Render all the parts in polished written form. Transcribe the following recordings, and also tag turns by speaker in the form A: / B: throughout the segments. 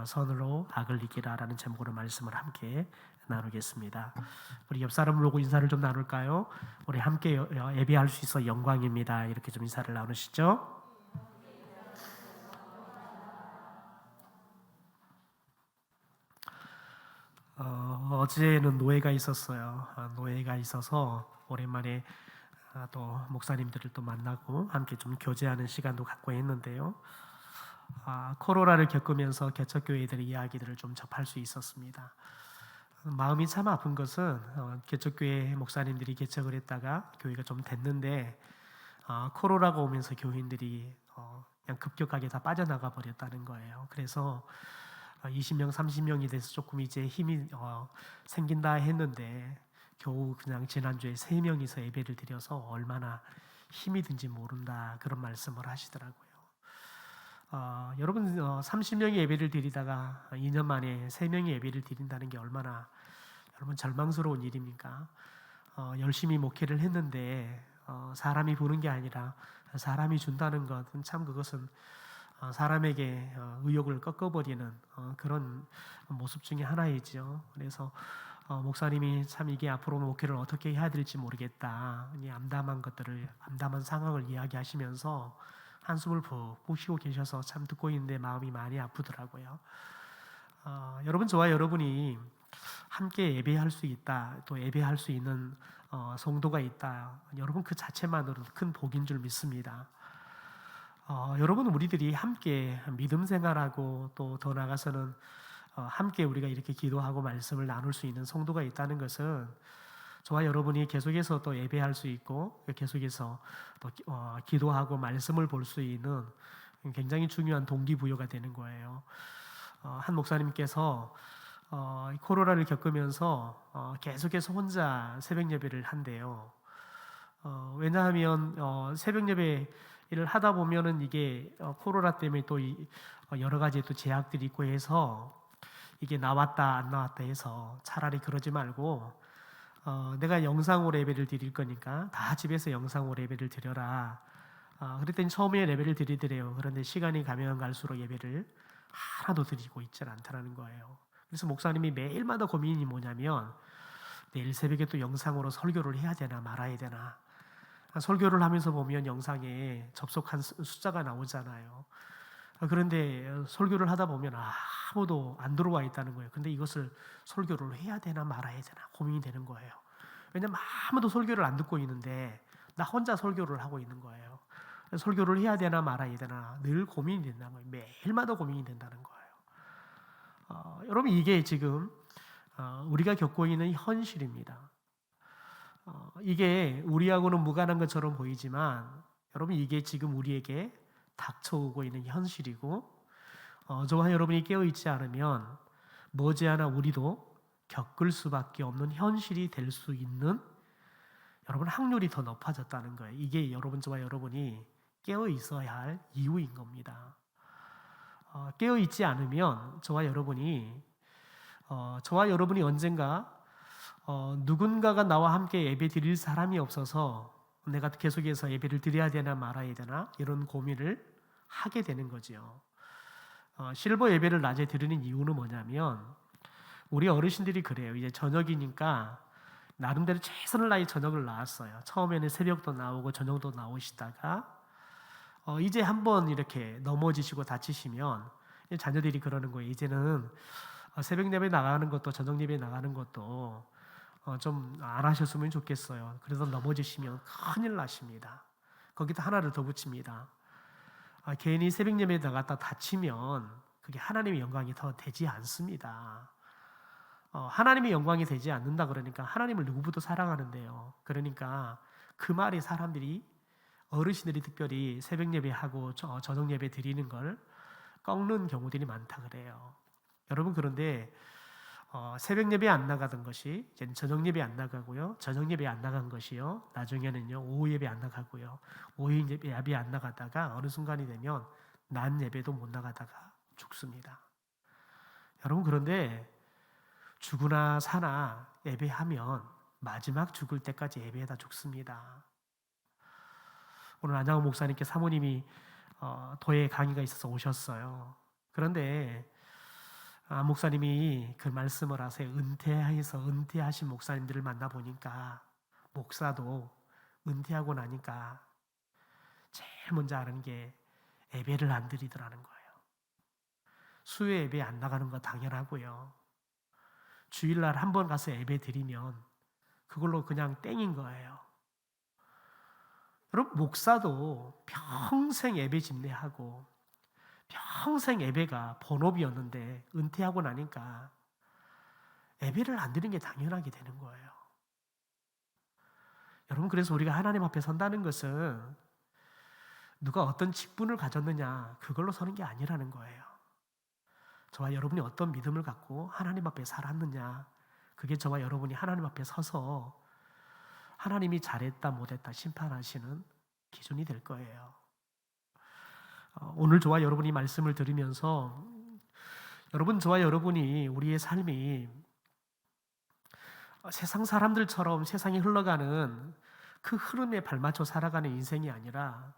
A: 선으로 악을 이기라라는 제목으로 말씀을 함께 나누겠습니다. 우리 옆 사람을 보고 인사를 좀 나눌까요? 우리 함께 예배할 수 있어 영광입니다. 이렇게 좀 인사를 나누시죠. 어제는 노예가 있었어요. 노예가 있어서 오랜만에 또 목사님들을 또 만나고 함께 좀 교제하는 시간도 갖고 했는데요. 코로나를 겪으면서 개척교회들의 이야기들을 좀 접할 수 있었습니다. 마음이 참 아픈 것은 개척교회 목사님들이 개척을 했다가 교회가 좀 됐는데 코로나가 오면서 교인들이 그냥 급격하게 다 빠져나가 버렸다는 거예요. 그래서 20명, 30명이 돼서 조금 이제 힘이 생긴다 했는데 겨우 그냥 지난주에 3명이서 예배를 드려서 얼마나 힘이 든지 모른다 그런 말씀을 하시더라고요. 여러분 30명이 예배를 드리다가 2년 만에 3명이 예배를 드린다는 게 얼마나 여러분 절망스러운 일입니까? 열심히 목회를 했는데 사람이 부는 게 아니라 사람이 준다는 것은 참 그것은 사람에게 의욕을 꺾어버리는 그런 모습 중에 하나이죠. 그래서 목사님이 참 이게 앞으로 목회를 어떻게 해야 될지 모르겠다. 이 암담한 상황을 이야기하시면서 한숨을 푹 쉬고 계셔서 참 듣고 있는데 마음이 많이 아프더라고요. 여러분, 저와 여러분이 함께 예배할 수 있다, 또 예배할 수 있는 성도가 있다. 여러분 그 자체만으로도 큰 복인 줄 믿습니다. 여러분 우리들이 함께 믿음 생활하고 또 더 나아가서는 함께 우리가 이렇게 기도하고 말씀을 나눌 수 있는 성도가 있다는 것은 저와 여러분이 계속해서 또 예배할 수 있고 계속해서 또 기도하고 말씀을 볼 수 있는 굉장히 중요한 동기부여가 되는 거예요. 한 목사님께서 코로나를 겪으면서 계속해서 혼자 새벽 예배를 한대요. 왜냐하면 새벽 예배를 하다 보면은 이게 코로나 때문에 또 여러 가지 또 제약들이 있고 해서 이게 나왔다 안 나왔다 해서 차라리 그러지 말고 내가 영상으로 예배를 드릴 거니까 다 집에서 영상으로 예배를 드려라. 그랬더니 처음에 예배를 드리더래요. 그런데 시간이 가면 갈수록 예배를 하나도 드리고 있지 않더라는 거예요. 그래서 목사님이 매일마다 고민이 뭐냐면 내일 새벽에 또 영상으로 설교를 해야 되나 말아야 되나. 설교를 하면서 보면 영상에 접속한 숫자가 나오잖아요. 그런데 설교를 하다 보면 아무도 안 들어와 있다는 거예요. 근데 이것을 설교를 해야 되나 말아야 되나 고민이 되는 거예요. 왜냐면 아무도 설교를 안 듣고 있는데 나 혼자 설교를 하고 있는 거예요. 설교를 해야 되나 말아야 되나 늘 고민이 된다는 거예요. 매일마다 고민이 된다는 거예요. 여러분 이게 지금 우리가 겪고 있는 현실입니다. 이게 우리하고는 무관한 것처럼 보이지만 여러분 이게 지금 우리에게 닥쳐오고 있는 현실이고 저와 여러분이 깨어있지 않으면 머지않아 우리도 겪을 수밖에 없는 현실이 될 수 있는 여러분 확률이 더 높아졌다는 거예요. 이게 여러분 저와 여러분이 깨어있어야 할 이유인 겁니다. 깨어있지 않으면 저와 여러분이 언젠가 누군가가 나와 함께 예배 드릴 사람이 없어서 내가 계속해서 예배를 드려야 되나 말아야 되나 이런 고민을 하게 되는 거죠. 실버 예배를 낮에 드리는 이유는 뭐냐면 우리 어르신들이 그래요. 이제 저녁이니까 나름대로 최선을 다해 저녁을 나왔어요. 처음에는 새벽도 나오고 저녁도 나오시다가 이제 한번 이렇게 넘어지시고 다치시면 자녀들이 그러는 거예요. 이제는 새벽 예배 나가는 것도 저녁 예배 나가는 것도 좀 안 하셨으면 좋겠어요. 그래서 넘어지시면 큰일 나십니다. 거기다 하나를 더 붙입니다. 괜히 새벽 예배 나갔다 다치면 그게 하나님의 영광이 더 되지 않습니다. 하나님의 영광이 되지 않는다 그러니까 하나님을 누구보다 사랑하는데요. 그러니까 그 말이 사람들이 어르신들이 특별히 새벽 예배하고 저녁 예배 드리는 걸 꺾는 경우들이 많다 그래요. 여러분 그런데 새벽 예배 안 나가던 것이 이제 저녁 예배 안 나가고요. 저녁 예배 안 나간 것이요. 나중에는요. 오후 예배 안 나가고요. 오후 예배 안 나가다가 어느 순간이 되면 낮 예배도 못 나가다가 죽습니다. 여러분 그런데 죽으나 사나 예배하면 마지막 죽을 때까지 예배에다 죽습니다. 오늘 안장훈 목사님께 사모님이 도에 강의가 있어서 오셨어요. 그런데 목사님이 그 말씀을 하세요. 은퇴하신 목사님들을 만나보니까 목사도 은퇴하고 나니까 제일 먼저 하는 게 예배를 안 드리더라는 거예요. 수요 예배 안 나가는 거 당연하고요. 주일날 한 번 가서 예배 드리면 그걸로 그냥 땡인 거예요. 여러분, 목사도 평생 예배 집례하고 평생 예배가 본업이었는데 은퇴하고 나니까 예배를 안 드리는 게 당연하게 되는 거예요. 여러분, 그래서 우리가 하나님 앞에 선다는 것은 누가 어떤 직분을 가졌느냐 그걸로 서는 게 아니라는 거예요. 저와 여러분이 어떤 믿음을 갖고 하나님 앞에 살았느냐, 그게 저와 여러분이 하나님 앞에 서서 하나님이 잘했다 못했다 심판하시는 기준이 될 거예요. 오늘 저와 여러분이 말씀을 들으면서 저와 여러분이 우리의 삶이 세상 사람들처럼 세상이 흘러가는 그 흐름에 발맞춰 살아가는 인생이 아니라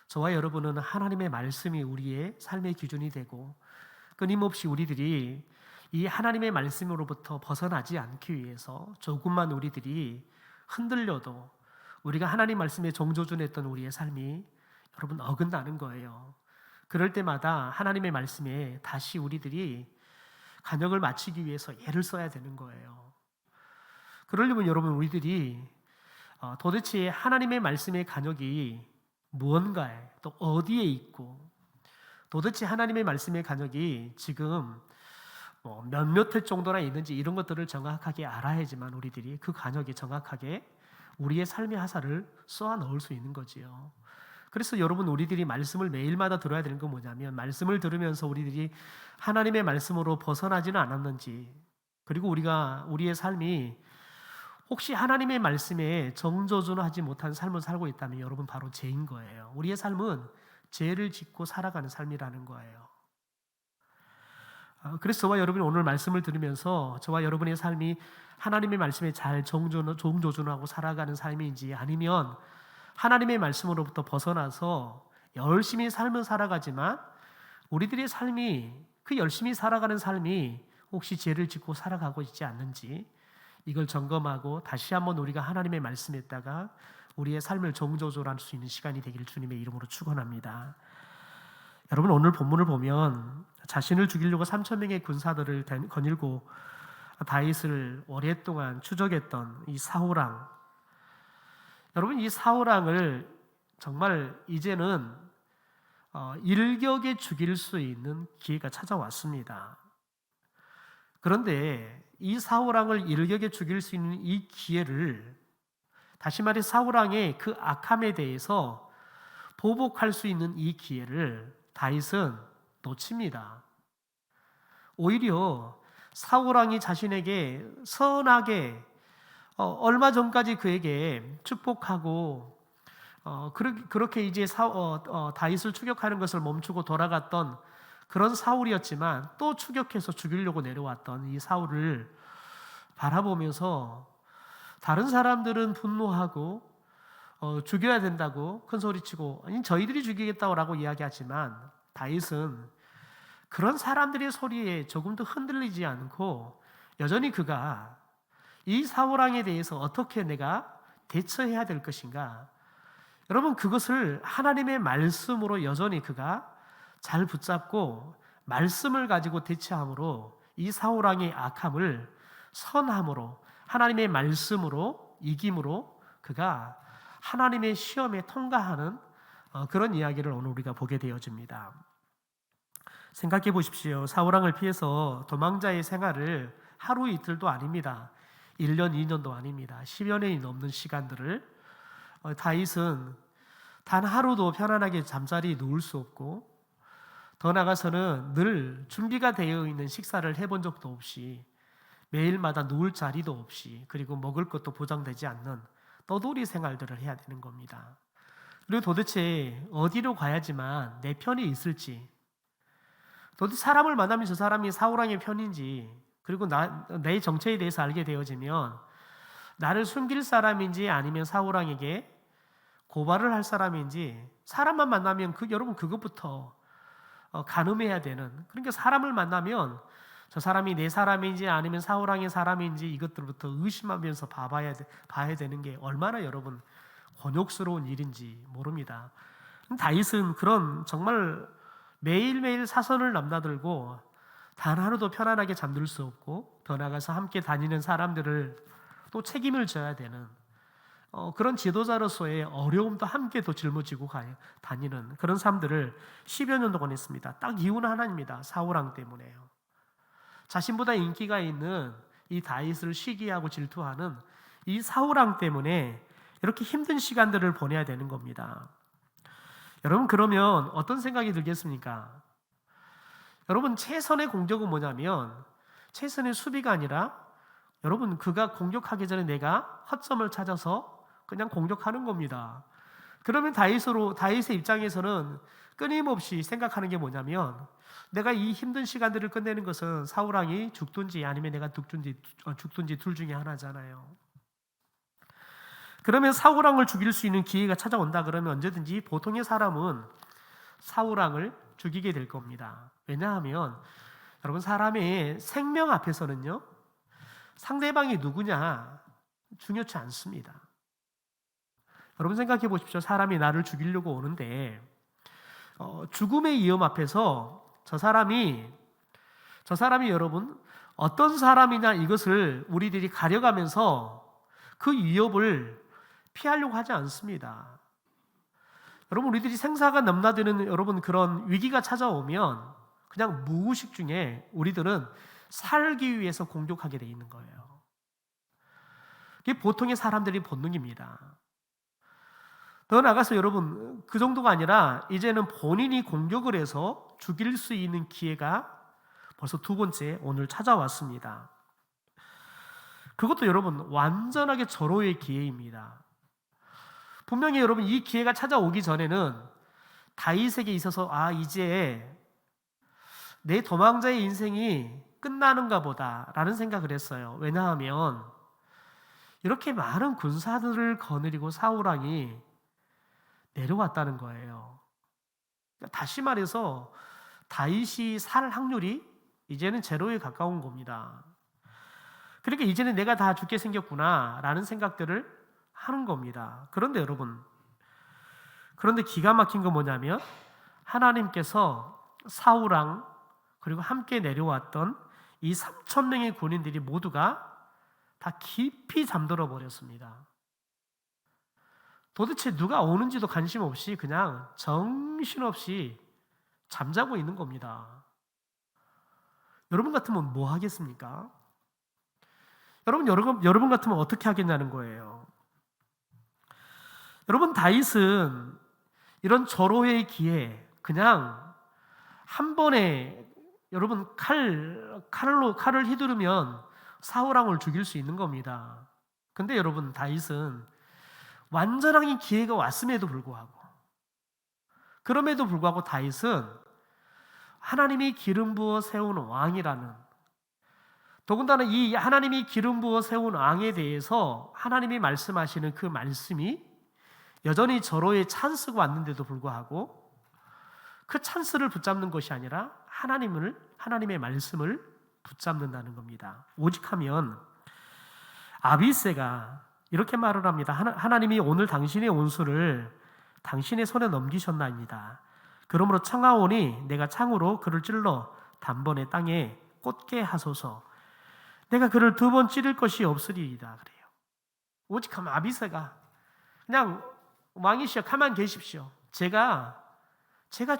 A: 저와 여러분은 하나님의 말씀이 우리의 삶의 기준이 되고 끊임없이 우리들이 이 하나님의 말씀으로부터 벗어나지 않기 위해서 조금만 우리들이 흔들려도 우리가 하나님 말씀에 정조준했던 우리의 삶이 여러분 어긋나는 거예요. 그럴 때마다 하나님의 말씀에 다시 우리들이 간역을 맞추기 위해서 애를 써야 되는 거예요. 그러려면 여러분 우리들이 도대체 하나님의 말씀의 간역이 무언가에 또 어디에 있고 도대체 하나님의 말씀의 간역이 지금 몇몇 회 정도나 있는지 이런 것들을 정확하게 알아야지만 우리들이 그 간역에 정확하게 우리의 삶의 하사를 쏘아 넣을 수 있는 거지요. 그래서 여러분 우리들이 말씀을 매일마다 들어야 되는 건 뭐냐면 말씀을 들으면서 우리들이 하나님의 말씀으로 벗어나지는 않았는지, 그리고 우리의 삶이 혹시 하나님의 말씀에 정조준하지 못한 삶을 살고 있다면 여러분 바로 죄인 거예요. 우리의 삶은 죄를 짓고 살아가는 삶이라는 거예요. 그래서 저와 여러분이 오늘 말씀을 들으면서 저와 여러분의 삶이 하나님의 말씀에 잘 정조준하고 살아가는 삶인지, 아니면 하나님의 말씀으로부터 벗어나서 열심히 삶을 살아가지만 우리들의 삶이, 그 열심히 살아가는 삶이 혹시 죄를 짓고 살아가고 있지 않는지, 이걸 점검하고 다시 한번 우리가 하나님의 말씀에다가 우리의 삶을 정조준할 수 있는 시간이 되기를 주님의 이름으로 축원합니다. 여러분, 오늘 본문을 보면 자신을 죽이려고 3,000명의 군사들을 거닐고 다윗을 오랫동안 추적했던 이 사울왕, 여러분 이 사울왕을 정말 이제는 일격에 죽일 수 있는 기회가 찾아왔습니다. 그런데 이 사울왕을 일격에 죽일 수 있는 이 기회를, 다시 말해 사울왕의 그 악함에 대해서 보복할 수 있는 이 기회를 다윗은 놓칩니다. 오히려 사울왕이 자신에게 선하게 얼마 전까지 그에게 축복하고 그렇게 이제 다윗을 추격하는 것을 멈추고 돌아갔던 그런 사울이었지만 또 추격해서 죽이려고 내려왔던 이 사울을 바라보면서 다른 사람들은 분노하고 죽여야 된다고 큰 소리치고, 아니 저희들이 죽이겠다고 이야기하지만 다윗은 그런 사람들의 소리에 조금도 흔들리지 않고 여전히 그가 이 사울왕에 대해서 어떻게 내가 대처해야 될 것인가, 여러분 그것을 하나님의 말씀으로 여전히 그가 잘 붙잡고 말씀을 가지고 대처함으로 이 사울왕의 악함을 선함으로 하나님의 말씀으로 이김으로 그가 하나님의 시험에 통과하는 그런 이야기를 오늘 우리가 보게 되어집니다. 생각해 보십시오. 사울왕을 피해서 도망자의 생활을 하루 이틀도 아닙니다. 1년, 2년도 아닙니다. 10여 년이 넘는 시간들을 다윗은 단 하루도 편안하게 잠자리 누울 수 없고, 더 나아가서는 늘 준비가 되어 있는 식사를 해본 적도 없이, 매일마다 누울 자리도 없이, 그리고 먹을 것도 보장되지 않는 떠돌이 생활들을 해야 되는 겁니다. 그리고 도대체 어디로 가야지만 내 편이 있을지, 도대체 사람을 만나면 저 사람이 사울왕의 편인지, 그리고 내 정체에 대해서 알게 되어지면 나를 숨길 사람인지 아니면 사울왕에게 고발을 할 사람인지, 사람만 만나면 여러분 그것부터 가늠해야 되는, 그러니까 사람을 만나면 저 사람이 내 사람인지 아니면 사울왕의 사람인지 이것들부터 의심하면서 봐야 되는 게 얼마나 여러분 곤욕스러운 일인지 모릅니다. 다윗은 그런 정말 매일매일 사선을 남나들고 단 하루도 편안하게 잠들 수 없고 더 나아가서 함께 다니는 사람들을 또 책임을 져야 되는 그런 지도자로서의 어려움도 함께 또 짊어지고 다니는 그런 삶들을 10여 년 동안 했습니다. 딱 이유는 하나입니다. 사울왕 때문에요. 자신보다 인기가 있는 이 다윗을 시기하고 질투하는 이 사울왕 때문에 이렇게 힘든 시간들을 보내야 되는 겁니다. 여러분, 그러면 어떤 생각이 들겠습니까? 여러분, 최선의 공격은 뭐냐면 최선의 수비가 아니라 여러분, 그가 공격하기 전에 내가 허점을 찾아서 그냥 공격하는 겁니다. 그러면 다윗의 입장에서는 끊임없이 생각하는 게 뭐냐면 내가 이 힘든 시간들을 끝내는 것은 사울왕이 죽든지 아니면 내가 죽든지 둘 중에 하나잖아요. 그러면 사울왕을 죽일 수 있는 기회가 찾아온다 그러면 언제든지 보통의 사람은 사울왕을 죽이게 될 겁니다. 왜냐하면 여러분, 사람의 생명 앞에서는요, 상대방이 누구냐 중요치 않습니다. 여러분 생각해 보십시오. 사람이 나를 죽이려고 오는데 죽음의 위험 앞에서 저 사람이 여러분 어떤 사람이냐 이것을 우리들이 가려가면서 그 위협을 피하려고 하지 않습니다. 여러분, 우리들이 생사가 넘나드는 여러분 그런 위기가 찾아오면 그냥 무의식 중에 우리들은 살기 위해서 공격하게 돼 있는 거예요. 이게 보통의 사람들의 본능입니다. 더 나아가서 여러분, 그 정도가 아니라 이제는 본인이 공격을 해서 죽일 수 있는 기회가 벌써 두 번째 오늘 찾아왔습니다. 그것도 여러분 완전하게 절호의 기회입니다. 분명히 여러분 이 기회가 찾아오기 전에는 다윗에게 있어서 이제 내 도망자의 인생이 끝나는가 보다라는 생각을 했어요. 왜냐하면 이렇게 많은 군사들을 거느리고 사울왕이 내려왔다는 거예요. 다시 말해서 다윗이 살 확률이 이제는 제로에 가까운 겁니다. 그러니까 이제는 내가 다 죽게 생겼구나 라는 생각들을 하는 겁니다. 그런데 여러분, 기가 막힌 건 뭐냐면 하나님께서 사울왕 그리고 함께 내려왔던 이 3,000명의 군인들이 모두가 다 깊이 잠들어 버렸습니다. 도대체 누가 오는지도 관심 없이 그냥 정신없이 잠자고 있는 겁니다. 여러분 같으면 뭐 하겠습니까? 여러분 같으면 어떻게 하겠냐는 거예요. 여러분, 다윗은 이런 절호의 기회 그냥 한 번에 여러분 칼을 휘두르면 사울왕을 죽일 수 있는 겁니다. 근데 여러분, 다윗은 완전하게 기회가 왔음에도 불구하고 다윗은 하나님이 기름 부어 세운 왕이라는, 더군다나 이 하나님이 기름 부어 세운 왕에 대해서 하나님이 말씀하시는 그 말씀이 여전히 절호의 찬스가 왔는데도 불구하고 그 찬스를 붙잡는 것이 아니라 하나님의 말씀을 붙잡는다는 겁니다. 오직하면 아비새가 이렇게 말을 합니다. 하나님이 오늘 당신의 온수를 당신의 손에 넘기셨나이다. 그러므로 청하오니 내가 창으로 그를 찔러 단번에 땅에 꽂게 하소서. 내가 그를 두 번 찌를 것이 없으리이다. 그래요. 오직하면 아비새가 그냥 왕이시여 가만 계십시오. 제가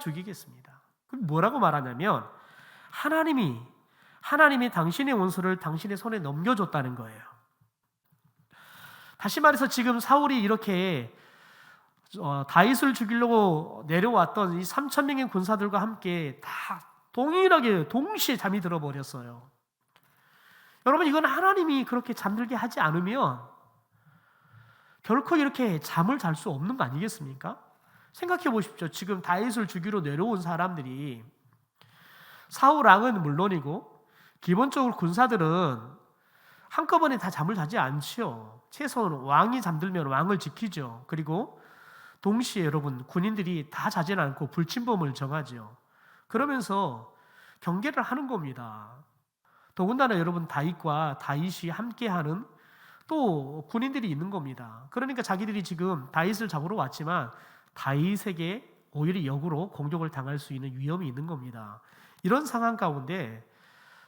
A: 죽이겠습니다. 뭐라고 말하냐면 하나님이 당신의 원수를 당신의 손에 넘겨줬다는 거예요. 다시 말해서 지금 사울이 이렇게 다윗을 죽이려고 내려왔던 이 3,000명의 군사들과 함께 다 동일하게 동시에 잠이 들어버렸어요. 여러분, 이건 하나님이 그렇게 잠들게 하지 않으면 결코 이렇게 잠을 잘 수 없는 거 아니겠습니까? 생각해 보십시오. 지금 다윗을 죽이러 내려온 사람들이 사울 왕은 물론이고 기본적으로 군사들은 한꺼번에 다 잠을 자지 않지요. 최소한 왕이 잠들면 왕을 지키죠. 그리고 동시에 여러분 군인들이 다 자지는 않고 불침범을 정하죠. 그러면서 경계를 하는 겁니다. 더군다나 여러분 다윗과 다윗이 함께하는 또 군인들이 있는 겁니다. 그러니까 자기들이 지금 다윗을 잡으러 왔지만 다윗에게 오히려 역으로 공격을 당할 수 있는 위험이 있는 겁니다. 이런 상황 가운데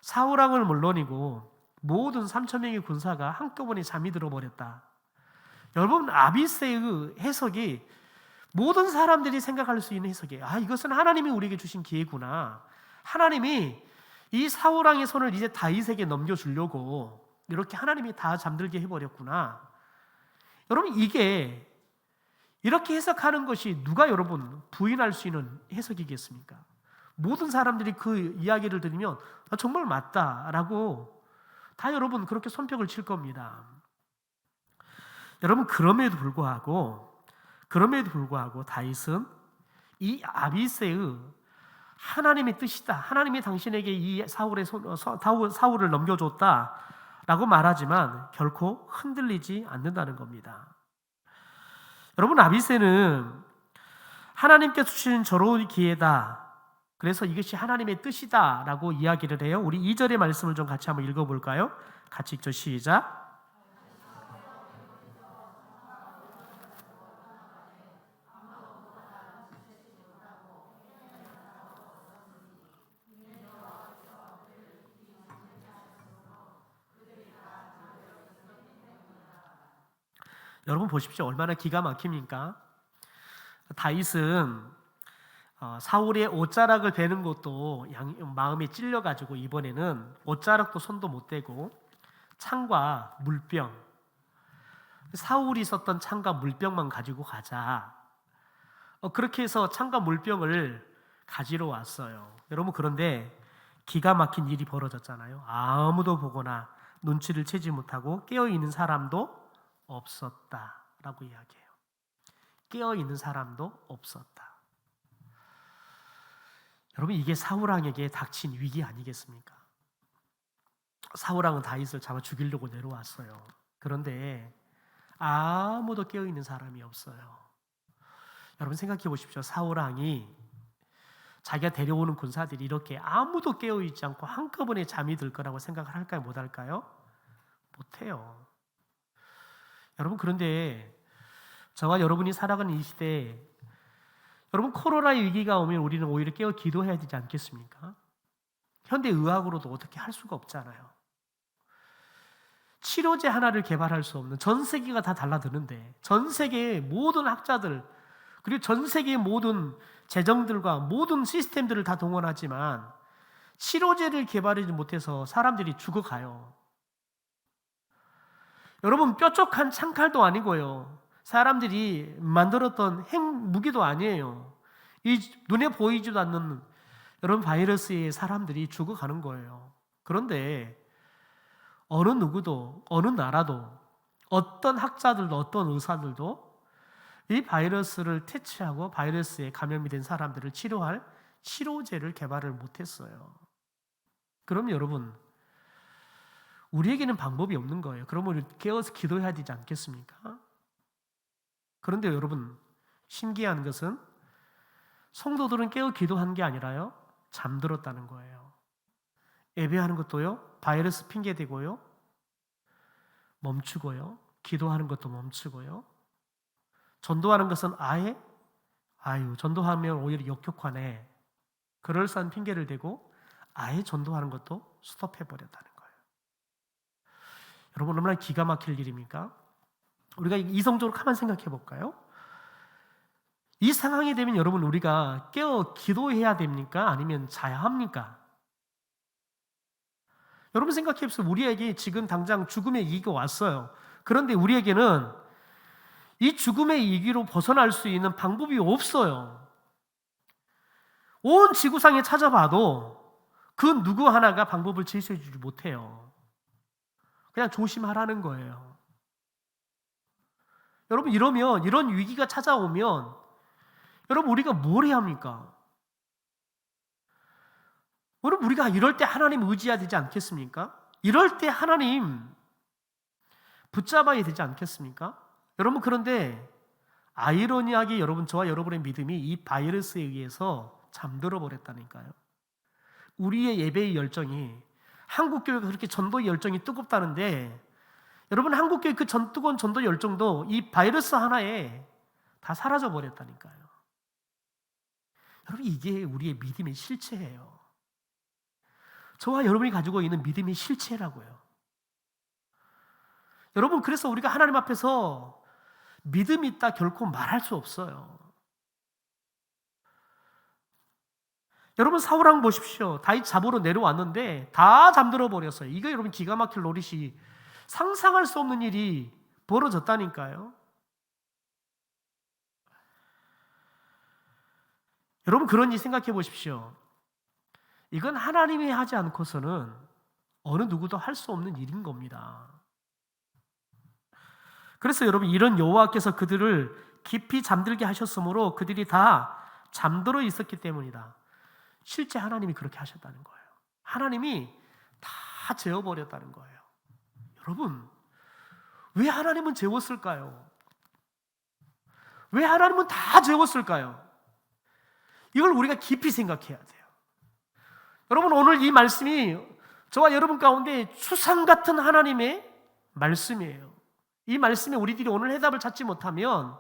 A: 사울왕을 물론이고 모든 3천 명의 군사가 한꺼번에 잠이 들어버렸다. 여러분, 아비새의 해석이 모든 사람들이 생각할 수 있는 해석이에요. 이것은 하나님이 우리에게 주신 기회구나. 하나님이 이 사울왕의 손을 이제 다윗에게 넘겨주려고 이렇게 하나님이 다 잠들게 해버렸구나. 여러분, 이게 이렇게 해석하는 것이 누가 여러분 부인할 수 있는 해석이겠습니까? 모든 사람들이 그 이야기를 들으면 정말 맞다라고 다 여러분 그렇게 손뼉을 칠 겁니다. 여러분, 그럼에도 불구하고 다윗은 이 아비새의 하나님의 뜻이다, 하나님이 당신에게 이 사울을 넘겨줬다라고 말하지만 결코 흔들리지 않는다는 겁니다. 여러분, 아비새는 하나님께서 주신 저로운 기회다, 그래서 이것이 하나님의 뜻이다라고 이야기를 해요. 우리 2절의 말씀을 좀 같이 한번 읽어볼까요? 같이 읽죠. 시작. 여러분 보십시오. 얼마나 기가 막힙니까? 다윗은 사울의 옷자락을 베는 것도 마음에 찔려가지고 이번에는 옷자락도 손도 못 대고 창과 물병, 사울이 썼던 창과 물병만 가지고 가자. 그렇게 해서 창과 물병을 가지러 왔어요. 여러분, 그런데 기가 막힌 일이 벌어졌잖아요. 아무도 보거나 눈치를 채지 못하고 깨어있는 사람도 없었다라고 이야기해요. 깨어있는 사람도 없었다. 여러분, 이게 사울왕에게 닥친 위기 아니겠습니까? 사울왕은 다윗을 잡아 죽이려고 내려왔어요. 그런데 아무도 깨어있는 사람이 없어요. 여러분 생각해 보십시오. 사울왕이 자기가 데려오는 군사들이 이렇게 아무도 깨어있지 않고 한꺼번에 잠이 들 거라고 생각을 할까요? 못할까요? 못해요. 여러분, 그런데 저와 여러분이 살아가는 이 시대에 여러분, 코로나의 위기가 오면 우리는 오히려 깨어 기도해야 되지 않겠습니까? 현대 의학으로도 어떻게 할 수가 없잖아요. 치료제 하나를 개발할 수 없는, 전 세계가 다 달라드는데 전 세계의 모든 학자들 그리고 전 세계의 모든 재정들과 모든 시스템들을 다 동원하지만 치료제를 개발하지 못해서 사람들이 죽어가요. 여러분, 뾰족한 창칼도 아니고요, 사람들이 만들었던 핵무기도 아니에요. 이 눈에 보이지도 않는 여러분 바이러스에 사람들이 죽어가는 거예요. 그런데 어느 누구도, 어느 나라도, 어떤 학자들도, 어떤 의사들도 이 바이러스를 퇴치하고 바이러스에 감염이 된 사람들을 치료할 치료제를 개발을 못했어요. 그럼 여러분, 우리에게는 방법이 없는 거예요. 그러면 우리 깨어서 기도해야 되지 않겠습니까? 그런데 여러분, 신기한 것은 성도들은 깨어 기도한 게 아니라요, 잠들었다는 거예요. 예배하는 것도요, 바이러스 핑계 대고요, 멈추고요, 기도하는 것도 멈추고요, 전도하는 것은 전도하면 오히려 역효과네, 그럴싸한 핑계를 대고 아예 전도하는 것도 스톱해버렸다는 거예요. 여러분, 얼마나 기가 막힐 일입니까? 우리가 이성적으로 가만 생각해 볼까요? 이 상황이 되면 여러분, 우리가 깨어 기도해야 됩니까? 아니면 자야 합니까? 여러분 생각해 보세요. 우리에게 지금 당장 죽음의 위기가 왔어요. 그런데 우리에게는 이 죽음의 위기로 벗어날 수 있는 방법이 없어요. 온 지구상에 찾아봐도 그 누구 하나가 방법을 제시해 주지 못해요. 그냥 조심하라는 거예요. 여러분, 이런 위기가 찾아오면 여러분, 우리가 뭘 해야 합니까? 여러분, 우리가 이럴 때 하나님 의지해야 되지 않겠습니까? 이럴 때 하나님 붙잡아야 되지 않겠습니까? 여러분, 그런데 아이러니하게 여러분, 저와 여러분의 믿음이 이 바이러스에 의해서 잠들어 버렸다니까요. 우리의 예배의 열정이 한국교회가 그렇게 전도 열정이 뜨겁다는데 여러분 한국교회 그 뜨거운 전도 열정도 이 바이러스 하나에 다 사라져 버렸다니까요. 여러분 이게 우리의 믿음의 실체예요. 저와 여러분이 가지고 있는 믿음의 실체라고요. 여러분 그래서 우리가 하나님 앞에서 믿음이 있다 결코 말할 수 없어요. 여러분 사울왕 보십시오. 다윗 잡으러 내려왔는데 다 잠들어 버렸어요. 이거 여러분 기가 막힐 노릇이 상상할 수 없는 일이 벌어졌다니까요. 여러분 그런지 생각해 보십시오. 이건 하나님이 하지 않고서는 어느 누구도 할 수 없는 일인 겁니다. 그래서 여러분 이런 여호와께서 그들을 깊이 잠들게 하셨으므로 그들이 다 잠들어 있었기 때문이다. 실제 하나님이 그렇게 하셨다는 거예요. 하나님이 다 재워버렸다는 거예요. 여러분 왜 하나님은 재웠을까요? 왜 하나님은 다 재웠을까요? 이걸 우리가 깊이 생각해야 돼요. 여러분 오늘 이 말씀이 저와 여러분 가운데 추상 같은 하나님의 말씀이에요. 이 말씀에 우리들이 오늘 해답을 찾지 못하면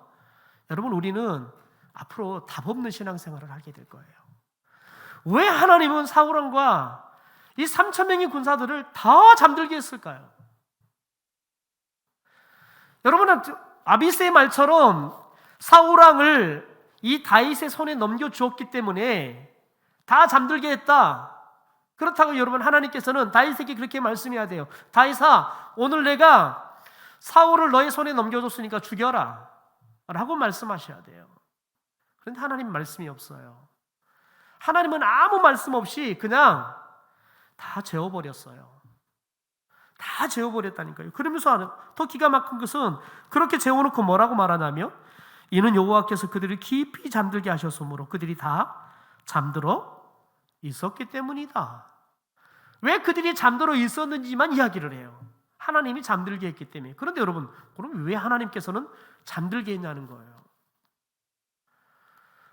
A: 여러분 우리는 앞으로 답 없는 신앙생활을 하게 될 거예요. 왜 하나님은 사울왕과 이 3,000명의 군사들을 다 잠들게 했을까요? 여러분 아비새의 말처럼 사울왕을 이 다윗의 손에 넘겨주었기 때문에 다 잠들게 했다. 그렇다고 여러분 하나님께서는 다윗에게 그렇게 말씀해야 돼요. 다윗아 오늘 내가 사울을 너의 손에 넘겨줬으니까 죽여라 라고 말씀하셔야 돼요. 그런데 하나님 말씀이 없어요. 하나님은 아무 말씀 없이 그냥 다 재워버렸어요. 다 재워버렸다니까요. 그러면서 더 기가 막힌 것은 그렇게 재워놓고 뭐라고 말하냐면 이는 여호와께서 그들을 깊이 잠들게 하셨으므로 그들이 다 잠들어 있었기 때문이다. 왜 그들이 잠들어 있었는지만 이야기를 해요. 하나님이 잠들게 했기 때문에. 그런데 여러분 그럼 왜 하나님께서는 잠들게 했냐는 거예요.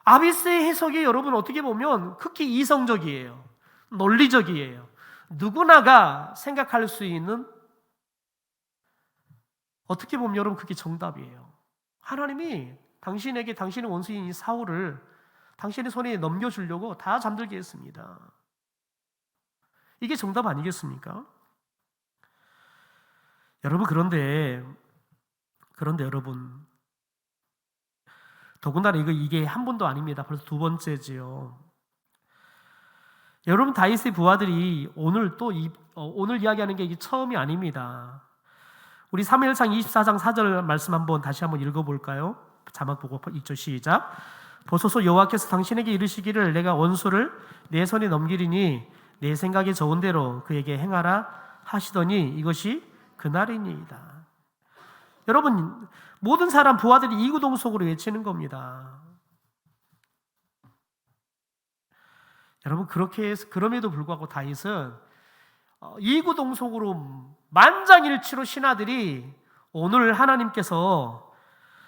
A: 아비스의 해석이 여러분 어떻게 보면 극히 이성적이에요. 논리적이에요. 누구나가 생각할 수 있는 어떻게 보면 여러분 그게 정답이에요. 하나님이 당신에게 당신의 원수인 사울을 당신의 손에 넘겨주려고 다 잠들게 했습니다. 이게 정답 아니겠습니까? 여러분 그런데 여러분 더군다나 이게 한 번도 아닙니다. 벌써 두 번째지요. 여러분 다윗의 부하들이 오늘 이야기하는 게 이게 처음이 아닙니다. 우리 사무엘상 24장 4절 말씀 다시 한번 읽어볼까요? 자막 보고 읽죠. 시작. 보소서 여호와께서 당신에게 이르시기를 내가 원수를 내 손에 넘기리니 내 생각에 좋은 대로 그에게 행하라 하시더니 이것이 그날이니이다. 여러분 모든 사람 부하들이 이구동성으로 외치는 겁니다. 여러분 그럼에도 불구하고 다윗은 이구동성으로 만장일치로 신하들이 오늘 하나님께서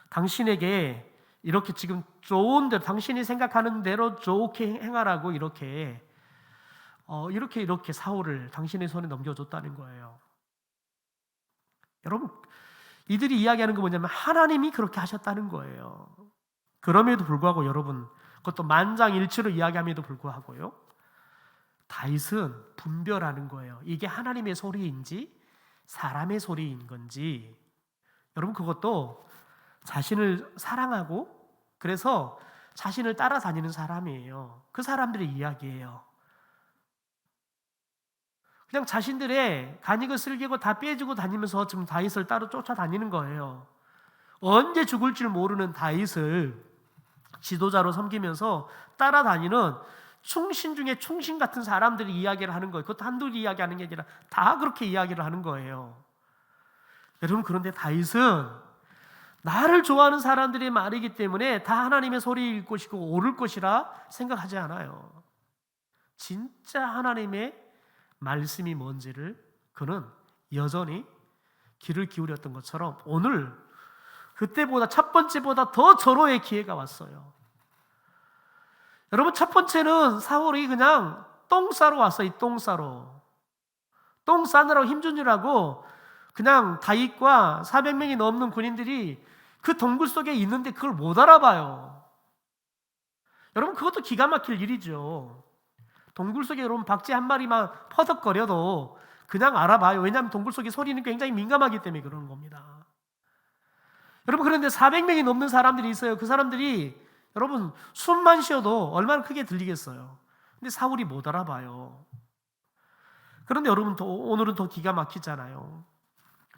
A: 당신에게 이렇게 지금 좋은 대로 당신이 생각하는 대로 좋게 행하라고 이렇게 사울을 당신의 손에 넘겨줬다는 거예요. 여러분 이들이 이야기하는 게 뭐냐면 하나님이 그렇게 하셨다는 거예요. 그럼에도 불구하고 여러분 그것도 만장일치로 이야기함에도 불구하고요 다윗은 분별하는 거예요. 이게 하나님의 소리인지 사람의 소리인 건지. 여러분 그것도 자신을 사랑하고 그래서 자신을 따라다니는 사람이에요. 그 사람들의 이야기예요. 그냥 자신들의 간익을 쓸개고 다 빼주고 다니면서 지금 다윗을 따로 쫓아다니는 거예요. 언제 죽을 줄 모르는 다윗을 지도자로 섬기면서 따라다니는 충신 중에 충신 같은 사람들이 이야기를 하는 거예요. 그것도 한둘 이야기하는 게 아니라 다 그렇게 이야기를 하는 거예요. 여러분 그런데 다윗은 나를 좋아하는 사람들의 말이기 때문에 다 하나님의 소리일 것이고 옳을 것이라 생각하지 않아요. 진짜 하나님의 말씀이 뭔지를 그는 여전히 귀를 기울였던 것처럼 오늘 그때보다 첫 번째보다 더 절호의 기회가 왔어요. 여러분 첫 번째는 사울이 그냥 똥 싸러 왔어요. 똥 싸러. 똥 싸느라고 힘준 줄 알고 그냥 다윗과 400명이 넘는 군인들이 그 동굴 속에 있는데 그걸 못 알아봐요. 여러분, 그것도 기가 막힐 일이죠. 동굴 속에 여러분 박쥐 한 마리만 퍼덕거려도 그냥 알아봐요. 왜냐하면 동굴 속의 소리는 굉장히 민감하기 때문에 그러는 겁니다. 여러분, 그런데 400명이 넘는 사람들이 있어요. 그 사람들이 여러분 숨만 쉬어도 얼마나 크게 들리겠어요. 근데 사울이 못 알아봐요. 그런데 여러분, 오늘은 더 기가 막히잖아요.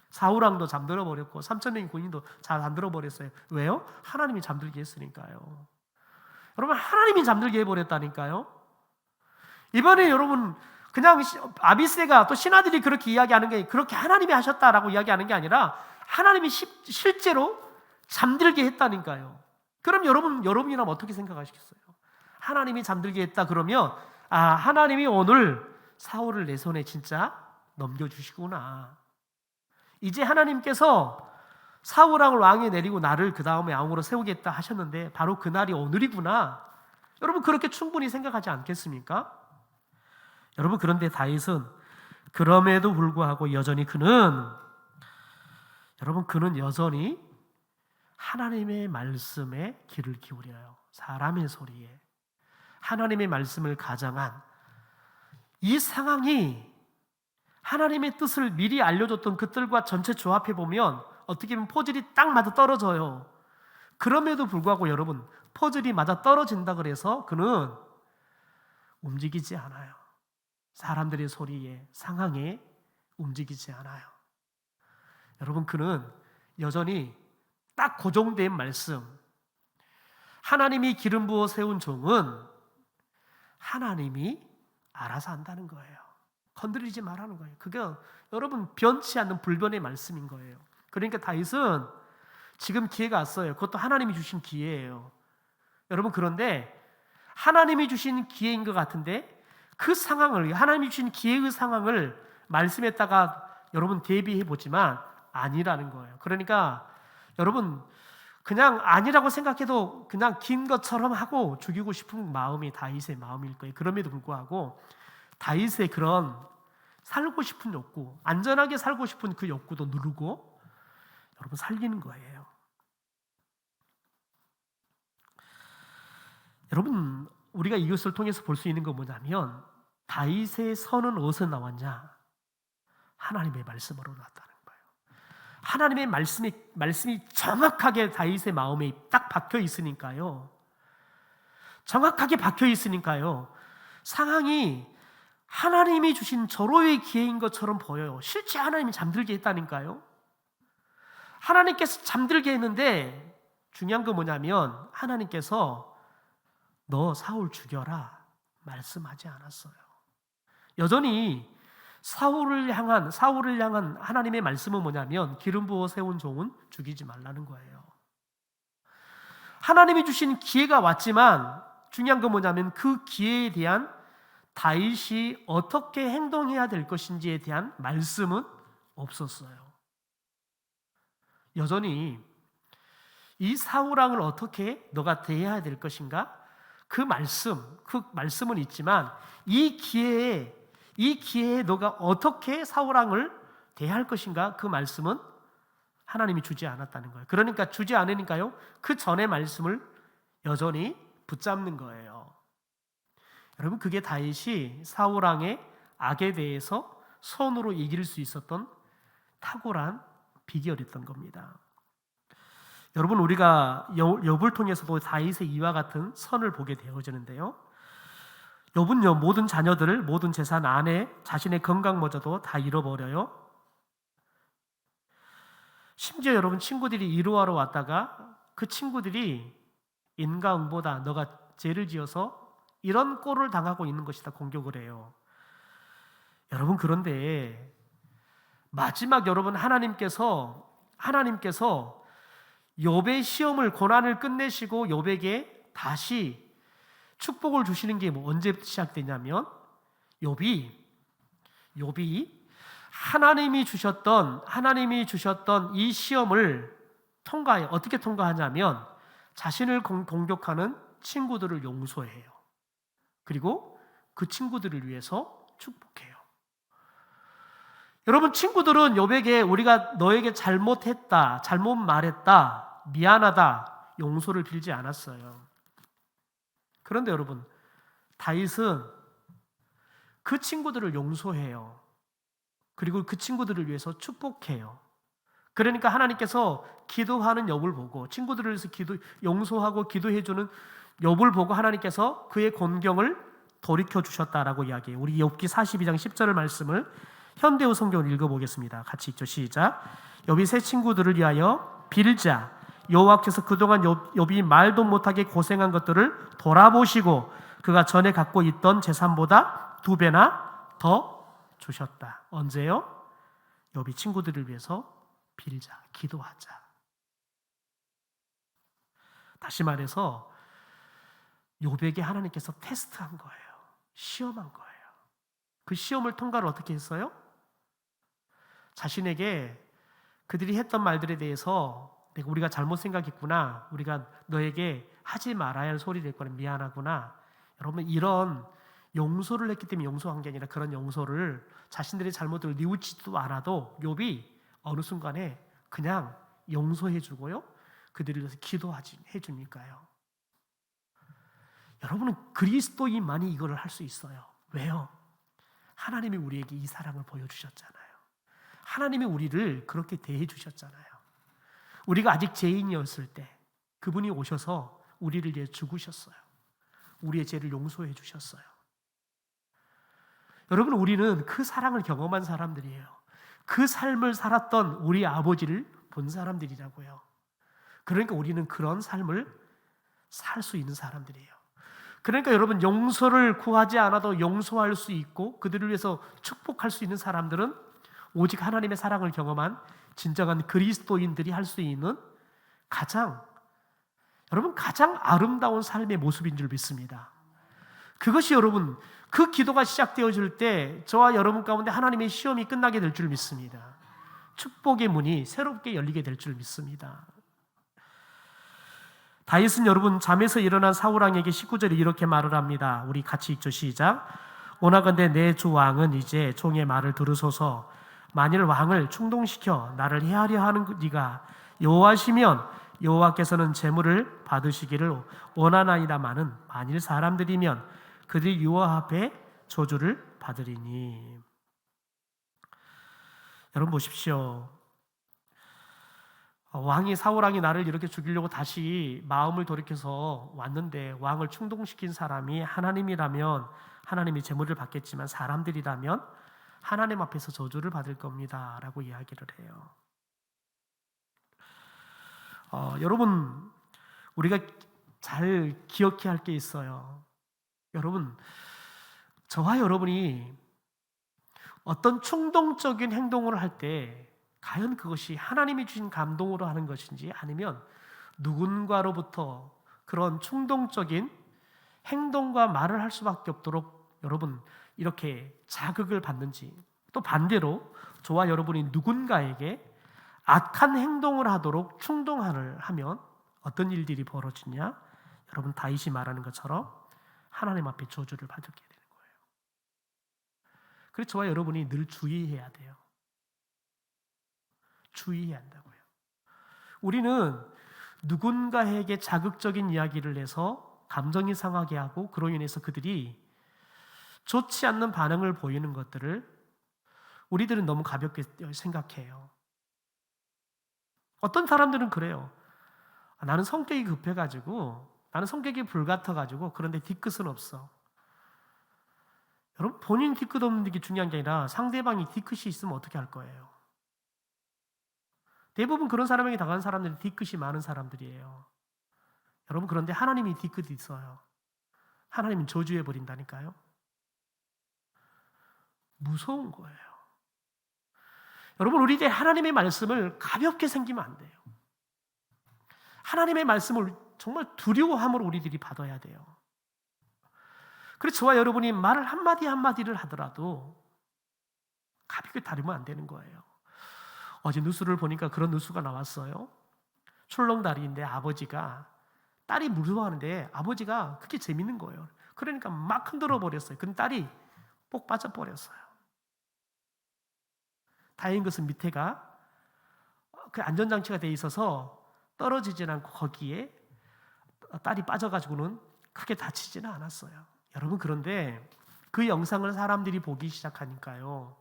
A: 사울왕도 잠들어 버렸고 3,000명의 군인도 잘 잠들어 버렸어요. 왜요? 하나님이 잠들게 했으니까요. 여러분, 하나님이 잠들게 해버렸다니까요. 이번에 여러분 그냥 아비새가 또 신하들이 그렇게 이야기하는 게 그렇게 하나님이 하셨다라고 이야기하는 게 아니라 하나님이 실제로 잠들게 했다니까요. 그럼 여러분이라면 어떻게 생각하시겠어요? 하나님이 잠들게 했다 그러면 하나님이 오늘 사울을 내 손에 진짜 넘겨주시구나. 이제 하나님께서 사울왕을 왕에 내리고 나를 그 다음에 왕으로 세우겠다 하셨는데 바로 그날이 오늘이구나. 여러분, 그렇게 충분히 생각하지 않겠습니까? 여러분, 그런데 다윗은 그럼에도 불구하고 여전히 그는 여전히 하나님의 말씀에 귀를 기울여요. 사람의 소리에. 하나님의 말씀을 가장한 이 상황이 하나님의 뜻을 미리 알려줬던 그들과 전체 조합해보면 어떻게 보면 퍼즐이 딱 맞아 떨어져요. 그럼에도 불구하고 여러분, 퍼즐이 맞아 떨어진다 그래서 그는 움직이지 않아요. 사람들의 소리에, 상황에 움직이지 않아요. 여러분, 그는 여전히 딱 고정된 말씀, 하나님이 기름 부어 세운 종은 하나님이 알아서 한다는 거예요. 건드리지 말라는 거예요. 그게 여러분 변치 않는 불변의 말씀인 거예요. 그러니까 다윗은 지금 기회가 왔어요. 그것도 하나님이 주신 기회예요. 여러분, 그런데 하나님이 주신 기회인 것 같은데 그 상황을, 하나님이 주신 기회의 상황을 말씀했다가 여러분 대비해 보지만 아니라는 거예요. 그러니까 여러분 그냥 아니라고 생각해도 그냥 긴 것처럼 하고 죽이고 싶은 마음이 다윗의 마음일 거예요. 그럼에도 불구하고 다윗의 그런 살고 싶은 욕구, 안전하게 살고 싶은 그 욕구도 누르고 여러분 살리는 거예요. 여러분, 우리가 이것을 통해서 볼 수 있는 건 뭐냐면 다윗의 선은 어디서 나왔냐? 하나님의 말씀으로 나왔다는 거예요. 하나님의 말씀이 정확하게 다윗의 마음에 딱 박혀 있으니까요. 정확하게 박혀 있으니까요. 상황이 하나님이 주신 절호의 기회인 것처럼 보여요. 실제 하나님이 잠들게 했다니까요. 하나님께서 잠들게 했는데 중요한 건 뭐냐면 하나님께서 너 사울 죽여라 말씀하지 않았어요. 여전히 사울을 향한 하나님의 말씀은 뭐냐면 기름 부어 세운 종은 죽이지 말라는 거예요. 하나님이 주신 기회가 왔지만 중요한 건 뭐냐면 그 기회에 대한 다윗이 어떻게 행동해야 될 것인지에 대한 말씀은 없었어요. 여전히 이 사울왕을 어떻게 너가 대해야 될 것인가? 그 말씀은 있지만 이 기회에 너가 어떻게 사울왕을 대할 것인가? 그 말씀은 하나님이 주지 않았다는 거예요. 그러니까 주지 않으니까요. 그 전의 말씀을 여전히 붙잡는 거예요. 여러분, 그게 다윗이 사울왕의 악에 대해서 손으로 이길 수 있었던 탁월한 비결이었던 겁니다. 여러분, 우리가 욥을 통해서도 다윗의 이와 같은 선을 보게 되어지는데요. 욥은요, 모든 자녀들을, 모든 재산, 아내, 자신의 건강마저도 다 잃어버려요. 심지어 여러분 친구들이 위로하러 왔다가 그 친구들이 인과응보다 너가 죄를 지어서 이런 꼴을 당하고 있는 것이다 공격을 해요. 여러분, 그런데 마지막 여러분 하나님께서 욥의 시험을 고난을 끝내시고 욥에게 다시 축복을 주시는 게 언제 시작되냐면 욥이 하나님이 주셨던 이 시험을 통과해. 어떻게 통과하냐면 자신을 공격하는 친구들을 용서해요. 그리고 그 친구들을 위해서 축복해요. 여러분, 친구들은 욥에게 우리가 너에게 잘못했다, 잘못 말했다, 미안하다, 용서를 빌지 않았어요. 그런데 여러분, 다윗은 그 친구들을 용서해요. 그리고 그 친구들을 위해서 축복해요. 그러니까 하나님께서 기도하는 욥을 보고, 친구들을 위해서 용서하고 기도해주는 욥을 보고 하나님께서 그의 곤경을 돌이켜 주셨다라고 이야기해요. 우리 욥기 42장 10절의 말씀을 현대어 성경을 읽어보겠습니다. 같이 읽죠. 시작. 욥이 세 친구들을 위하여 빌자. 여호와께서 그동안 욥이 말도 못하게 고생한 것들을 돌아보시고 그가 전에 갖고 있던 재산보다 2배나 더 주셨다. 언제요? 욥이 친구들을 위해서 빌자, 기도하자. 다시 말해서 욥에게 하나님께서 테스트한 거예요. 시험한 거예요. 그 시험을 통과를 어떻게 했어요? 자신에게 그들이 했던 말들에 대해서 우리가 잘못 생각했구나, 우리가 너에게 하지 말아야 할 소리를 했거나 미안하구나. 여러분, 이런 용서를 했기 때문에 용서한 게 아니라 그런 용서를 자신들의 잘못을 뉘우치지도 않아도 욥이 어느 순간에 그냥 용서해 주고요, 그들을 위해서 기도해 주니까요. 여러분은 그리스도인만이 이거를 할 수 있어요. 왜요? 하나님이 우리에게 이 사랑을 보여주셨잖아요. 하나님이 우리를 그렇게 대해 주셨잖아요. 우리가 아직 죄인이었을 때 그분이 오셔서 우리를 위해 죽으셨어요. 우리의 죄를 용서해 주셨어요. 여러분, 우리는 그 사랑을 경험한 사람들이에요. 그 삶을 살았던 우리 아버지를 본 사람들이라고요. 그러니까 우리는 그런 삶을 살 수 있는 사람들이에요. 그러니까 여러분, 용서를 구하지 않아도 용서할 수 있고 그들을 위해서 축복할 수 있는 사람들은 오직 하나님의 사랑을 경험한 진정한 그리스도인들이 할 수 있는 가장 아름다운 삶의 모습인 줄 믿습니다. 그것이 여러분, 그 기도가 시작되어질 때 저와 여러분 가운데 하나님의 시험이 끝나게 될 줄 믿습니다. 축복의 문이 새롭게 열리게 될 줄 믿습니다. 다윗은 여러분, 잠에서 일어난 사울왕에게 19절에 이렇게 말을 합니다. 우리 같이 읽죠. 시작. 오나건대 내 주 왕은 이제 종의 말을 들으소서. 만일 왕을 충동시켜 나를 해하려 하는 네가 여호와시면 여호와께서는 재물을 받으시기를 원하나이다마는 만일 사람들이면 그들이 여호와 앞에 저주를 받으리니. 여러분 보십시오. 사울왕이 나를 이렇게 죽이려고 다시 마음을 돌이켜서 왔는데 왕을 충동시킨 사람이 하나님이라면 하나님이 재물을 받겠지만 사람들이라면 하나님 앞에서 저주를 받을 겁니다 라고 이야기를 해요. 여러분, 우리가 잘 기억해야 할 게 있어요. 여러분, 저와 여러분이 어떤 충동적인 행동을 할 때 과연 그것이 하나님이 주신 감동으로 하는 것인지 아니면 누군가로부터 그런 충동적인 행동과 말을 할 수밖에 없도록 여러분 이렇게 자극을 받는지, 또 반대로 저와 여러분이 누군가에게 악한 행동을 하도록 충동을 하면 어떤 일들이 벌어지냐? 여러분, 다윗이 말하는 것처럼 하나님 앞에 저주를 받게 되는 거예요. 그래서 저와 여러분이 늘 주의해야 돼요. 주의해야 한다고요. 우리는 누군가에게 자극적인 이야기를 해서 감정이 상하게 하고 그로 인해서 그들이 좋지 않는 반응을 보이는 것들을 우리들은 너무 가볍게 생각해요. 어떤 사람들은 그래요. 나는 성격이 급해가지고, 나는 성격이 불같아가지고 그런데 뒤끝은 없어. 여러분, 본인 뒤끝 없는 게 중요한 게 아니라 상대방이 뒤끝이 있으면 어떻게 할 거예요? 대부분 그런 사람에게 당하는 사람들은 뒤끝이 많은 사람들이에요. 여러분, 그런데 하나님이 뒤끝이 있어요. 하나님은 저주해 버린다니까요. 무서운 거예요. 여러분, 우리들 하나님의 말씀을 가볍게 생기면 안 돼요. 하나님의 말씀을 정말 두려워함으로 우리들이 받아야 돼요. 그래서 저와 여러분이 말을 한마디 한마디를 하더라도 가볍게 다루면 안 되는 거예요. 어제 뉴스를 보니까 그런 뉴스가 나왔어요. 출렁다리인데 아버지가 딸이 무서워하는데 아버지가 그게 재밌는 거예요. 그러니까 막 흔들어 버렸어요. 근데 딸이 뽁 빠져버렸어요. 다행인 것은 밑에가 그 안전장치가 돼 있어서 떨어지진 않고 거기에 딸이 빠져가지고는 크게 다치지는 않았어요. 여러분, 그런데 그 영상을 사람들이 보기 시작하니까요,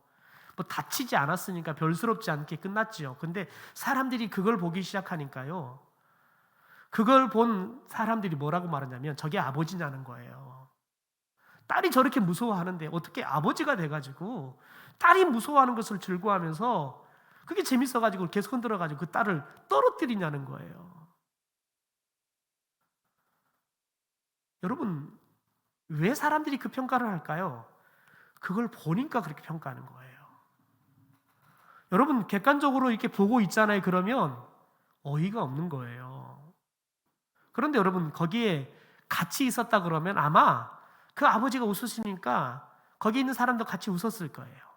A: 뭐 다치지 않았으니까 별스럽지 않게 끝났지요. 근데 사람들이 그걸 보기 시작하니까요, 그걸 본 사람들이 뭐라고 말하냐면 저게 아버지냐는 거예요. 딸이 저렇게 무서워하는데 어떻게 아버지가 돼가지고 딸이 무서워하는 것을 즐거워하면서 그게 재밌어가지고 계속 흔들어가지고 그 딸을 떨어뜨리냐는 거예요. 여러분, 왜 사람들이 그 평가를 할까요? 그걸 보니까 그렇게 평가하는 거예요. 여러분, 객관적으로 이렇게 보고 있잖아요. 그러면 어이가 없는 거예요. 그런데 여러분, 거기에 같이 있었다 그러면 아마 그 아버지가 웃으시니까 거기 있는 사람도 같이 웃었을 거예요.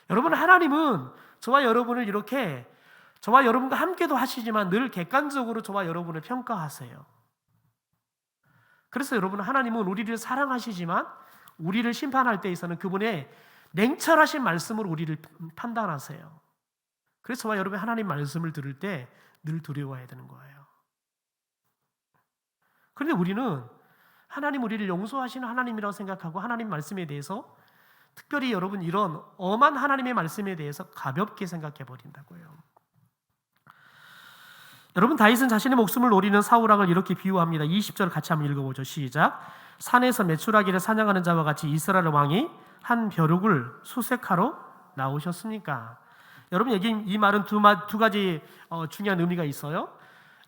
A: 여러분, 하나님은 저와 여러분을 이렇게 저와 여러분과 함께도 하시지만 늘 객관적으로 저와 여러분을 평가하세요. 그래서 여러분, 하나님은 우리를 사랑하시지만 우리를 심판할 때 있어서는 그분의 냉철하신 말씀으로 우리를 판단하세요. 그래서 저와 여러분이 하나님 말씀을 들을 때 늘 두려워해야 되는 거예요. 그런데 우리는 하나님 우리를 용서하시는 하나님이라고 생각하고 하나님 말씀에 대해서 특별히 여러분 이런 엄한 하나님의 말씀에 대해서 가볍게 생각해 버린다고요. 여러분, 다윗은 자신의 목숨을 노리는 사울왕을 이렇게 비유합니다. 20절 같이 한번 읽어보죠. 시작. 산에서 메추라기를 사냥하는 자와 같이 이스라엘 왕이 한 벼룩을 수색하러 나오셨습니까? 여러분, 여기 이 말은 두 가지 중요한 의미가 있어요.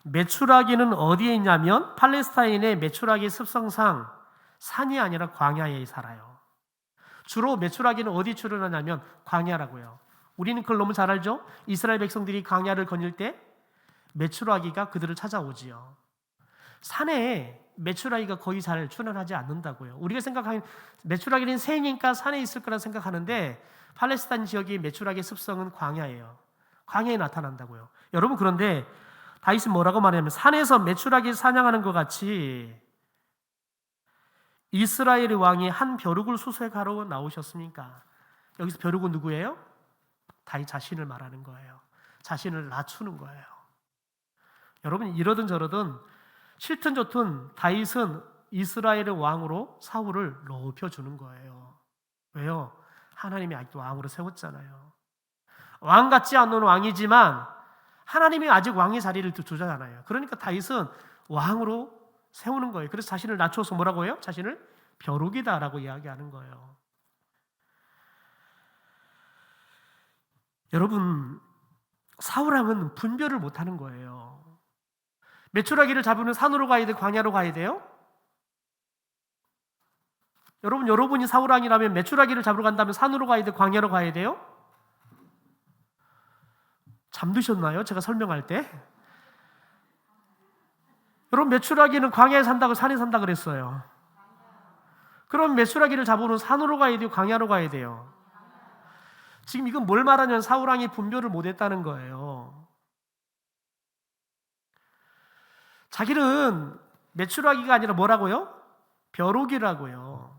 A: 메추라기는 어디에 있냐면 팔레스타인의 메추라기 습성상 산이 아니라 광야에 살아요. 주로 메추라기는 어디 출현하냐면 광야라고요. 우리는 그걸 너무 잘 알죠? 이스라엘 백성들이 광야를 거닐 때 메추라기가 그들을 찾아오지요. 산에 메추라기가 거의 잘 출현하지 않는다고요. 우리가 생각하는 메추라기는 새니까 산에 있을 거라 생각하는데 팔레스타인 지역의 메추라기의 습성은 광야예요. 광야에 나타난다고요. 여러분, 그런데 다윗은 뭐라고 말하냐면 산에서 메추라기 사냥하는 것 같이 이스라엘의 왕이 한 벼룩을 수색하러 나오셨습니까? 여기서 벼룩은 누구예요? 다윗 자신을 말하는 거예요. 자신을 낮추는 거예요. 여러분, 이러든 저러든 싫든 좋든 다윗은 이스라엘의 왕으로 사울을 높여주는 거예요. 왜요? 하나님이 아직도 왕으로 세웠잖아요. 왕 같지 않는 왕이지만 하나님이 아직 왕의 자리를 두잖아요. 그러니까 다윗은 왕으로 세우는 거예요. 그래서 자신을 낮춰서 뭐라고 해요? 자신을 벼룩이다라고 이야기하는 거예요. 여러분, 사울왕은 분별을 못하는 거예요. 메추라기를 잡으면 산으로 가야 돼, 광야로 가야 돼요? 여러분이 사울왕이라면 메추라기를 잡으러 간다면 산으로 가야 돼, 광야로 가야 돼요? 잠드셨나요? 제가 설명할 때? 여러분, 메추라기는 광야에 산다고 산에 산다 그랬어요. 그럼 메추라기를 잡으러 산으로 가야 돼요, 광야로 가야 돼요? 지금 이건 뭘 말하냐면 사울왕이 분별을 못했다는 거예요. 자기는 메추라기가 아니라 뭐라고요? 벼룩이라고요.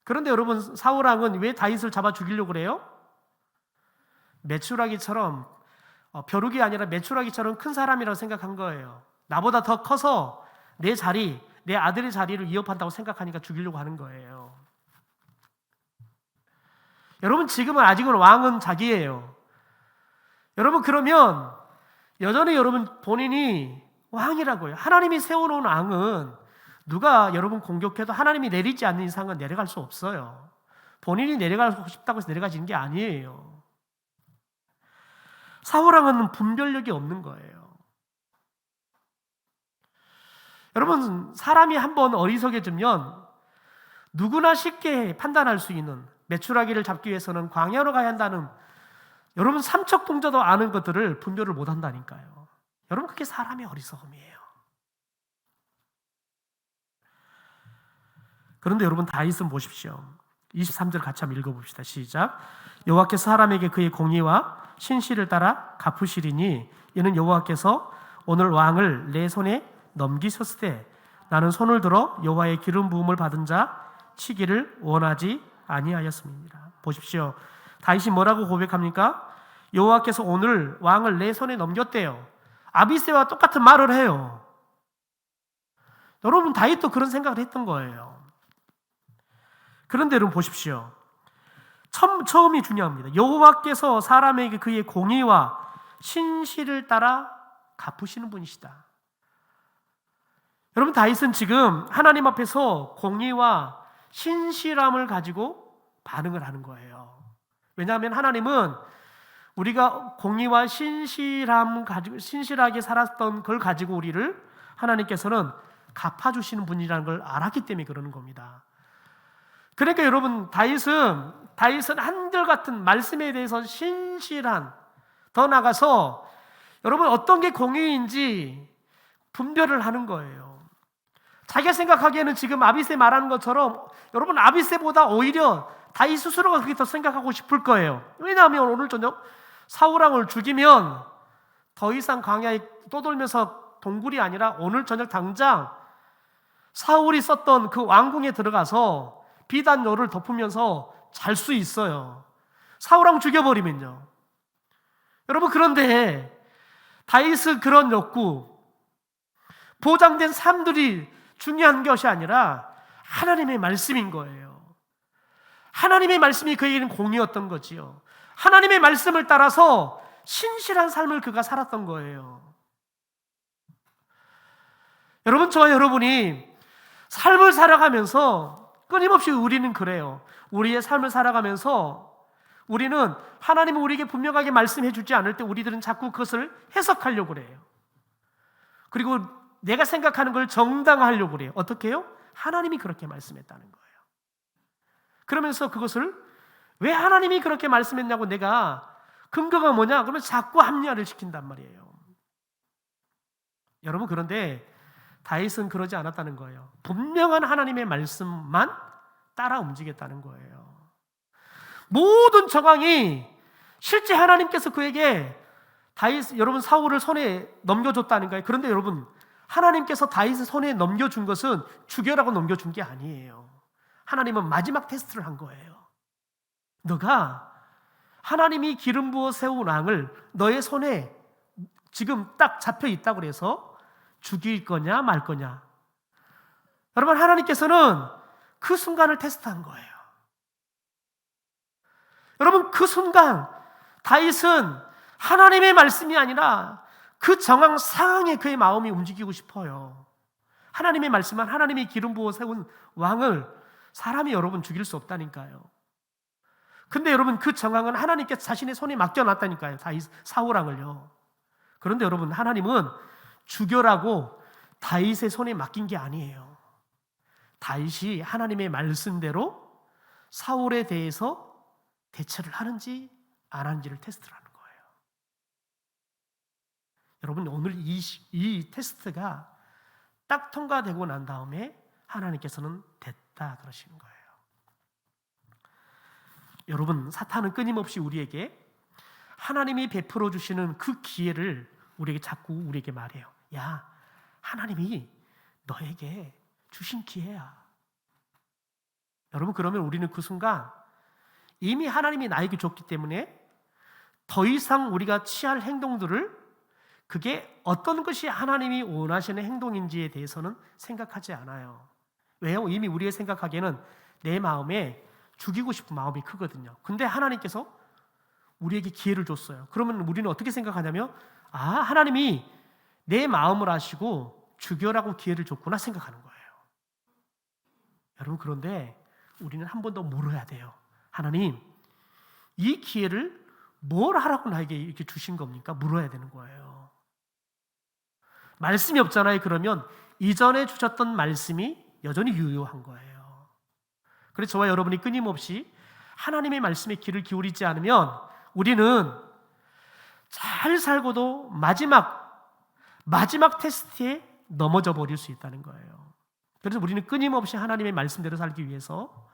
A: 그런데 여러분, 사울왕은 왜 다윗을 잡아 죽이려고 그래요? 메추라기처럼 벼룩이 아니라 메추라기처럼 큰 사람이라고 생각한 거예요. 나보다 더 커서 내 자리, 내 아들의 자리를 위협한다고 생각하니까 죽이려고 하는 거예요. 여러분, 지금은 아직은 왕은 자기예요. 여러분, 그러면 여전히 여러분 본인이 왕이라고요. 하나님이 세워놓은 왕은 누가 여러분 공격해도 하나님이 내리지 않는 이상은 내려갈 수 없어요. 본인이 내려가고 싶다고 해서 내려가지는 게 아니에요. 사울왕은 분별력이 없는 거예요. 여러분, 사람이 한번 어리석어지면 누구나 쉽게 판단할 수 있는, 메추라기를 잡기 위해서는 광야로 가야 한다는 여러분 삼척동자도 아는 것들을 분별을 못한다니까요. 여러분, 그게 사람의 어리석음이에요. 그런데 여러분, 다윗은 보십시오. 23절 같이 한번 읽어봅시다. 시작. 여호와께서 사람에게 그의 공의와 신실을 따라 갚으시리니 이는 여호와께서 오늘 왕을 내 손에 넘기셨을 때 나는 손을 들어 여호와의 기름 부음을 받은 자 치기를 원하지 아니하였습니다. 보십시오. 다윗이 뭐라고 고백합니까? 여호와께서 오늘 왕을 내 손에 넘겼대요. 아비새와 똑같은 말을 해요. 여러분, 다윗도 그런 생각을 했던 거예요. 그런데 여러분 보십시오. 처음이 중요합니다. 여호와께서 사람에게 그의 공의와 신실을 따라 갚으시는 분이시다. 여러분, 다윗은 지금 하나님 앞에서 공의와 신실함을 가지고 반응을 하는 거예요. 왜냐하면 하나님은 우리가 공의와 신실하게 살았던 걸 가지고 우리를 하나님께서는 갚아주시는 분이라는 걸 알았기 때문에 그러는 겁니다. 그러니까 여러분, 다윗은 한결같은 말씀에 대해서 신실한, 더 나아가서 여러분 어떤 게 공의인지 분별을 하는 거예요. 자기가 생각하기에는 지금 아비새 말하는 것처럼 여러분 아비새보다 오히려 다윗 스스로가 그렇게 더 생각하고 싶을 거예요. 왜냐하면 오늘 저녁 사울왕을 죽이면 더 이상 광야에 떠돌면서 동굴이 아니라 오늘 저녁 당장 사울이 썼던 그 왕궁에 들어가서 비단요를 덮으면서 잘 수 있어요. 사울왕 죽여버리면요. 여러분, 그런데 다윗의 그런 욕구, 보장된 삶들이 중요한 것이 아니라 하나님의 말씀인 거예요. 하나님의 말씀이 그에게는 공이었던 거지요. 하나님의 말씀을 따라서 신실한 삶을 그가 살았던 거예요. 여러분, 저와 여러분이 삶을 살아가면서 끊임없이 우리는 그래요. 우리의 삶을 살아가면서 우리는 하나님은 우리에게 분명하게 말씀해 주지 않을 때 우리들은 자꾸 그것을 해석하려고 그래요. 그리고 내가 생각하는 걸 정당화하려고 그래요. 어떻게 해요? 하나님이 그렇게 말씀했다는 거예요. 그러면서 그것을 왜 하나님이 그렇게 말씀했냐고 내가 근거가 뭐냐? 그러면 자꾸 합리화를 시킨단 말이에요. 여러분, 그런데 다윗은 그러지 않았다는 거예요. 분명한 하나님의 말씀만 따라 움직였다는 거예요. 모든 정황이 실제 하나님께서 그에게 여러분 사울을 손에 넘겨줬다는 거예요. 그런데 여러분, 하나님께서 다윗의 손에 넘겨준 것은 죽여라고 넘겨준 게 아니에요. 하나님은 마지막 테스트를 한 거예요. 너가 하나님이 기름 부어 세운 왕을 너의 손에 지금 딱 잡혀 있다고 해서 죽일 거냐 말 거냐. 여러분, 하나님께서는 그 순간을 테스트한 거예요. 여러분, 그 순간 다윗은 하나님의 말씀이 아니라 그 정황 상황에 그의 마음이 움직이고 싶어요. 하나님의 말씀은 하나님이 기름 부어 세운 왕을 사람이 여러분 죽일 수 없다니까요. 근데 여러분, 그 정황은 하나님께서 자신의 손에 맡겨놨다니까요. 사울 왕을요. 그런데 여러분, 하나님은 죽여라고 다윗의 손에 맡긴 게 아니에요. 다윗이 하나님의 말씀대로 사울에 대해서 대처를 하는지 안 하는지를 테스트를 하는 거예요. 여러분, 오늘 이 테스트가 딱 통과되고 난 다음에 하나님께서는 됐다 그러시는 거예요. 여러분, 사탄은 끊임없이 우리에게 하나님이 베풀어 주시는 그 기회를 우리에게 말해요. 야, 하나님이 너에게 주신 기회야. 여러분, 그러면 우리는 그 순간 이미 하나님이 나에게 줬기 때문에 더 이상 우리가 취할 행동들을 그게 어떤 것이 하나님이 원하시는 행동인지에 대해서는 생각하지 않아요. 왜요? 이미 우리가 생각하기에는 내 마음에 죽이고 싶은 마음이 크거든요. 근데 하나님께서 우리에게 기회를 줬어요. 그러면 우리는 어떻게 생각하냐면, 하나님이 내 마음을 아시고 죽여라고 기회를 줬구나 생각하는 거예요. 여러분, 그런데 우리는 한 번 더 물어야 돼요. 하나님, 이 기회를 뭘 하라고 나에게 이렇게 주신 겁니까? 물어야 되는 거예요. 말씀이 없잖아요. 그러면 이전에 주셨던 말씀이 여전히 유효한 거예요. 그래서 저와 여러분이 끊임없이 하나님의 말씀에 귀를 기울이지 않으면 우리는 잘 살고도 마지막 테스트에 넘어져 버릴 수 있다는 거예요. 그래서 우리는 끊임없이 하나님의 말씀대로 살기 위해서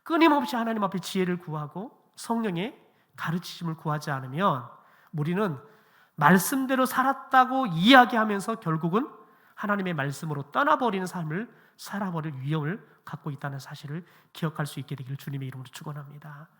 A: 끊임없이 하나님 앞에 지혜를 구하고 성령의 가르치심을 구하지 않으면 우리는 말씀대로 살았다고 이야기하면서 결국은 하나님의 말씀으로 떠나버리는 삶을 살아버릴 위험을 갖고 있다는 사실을 기억할 수 있게 되기를 주님의 이름으로 축원합니다.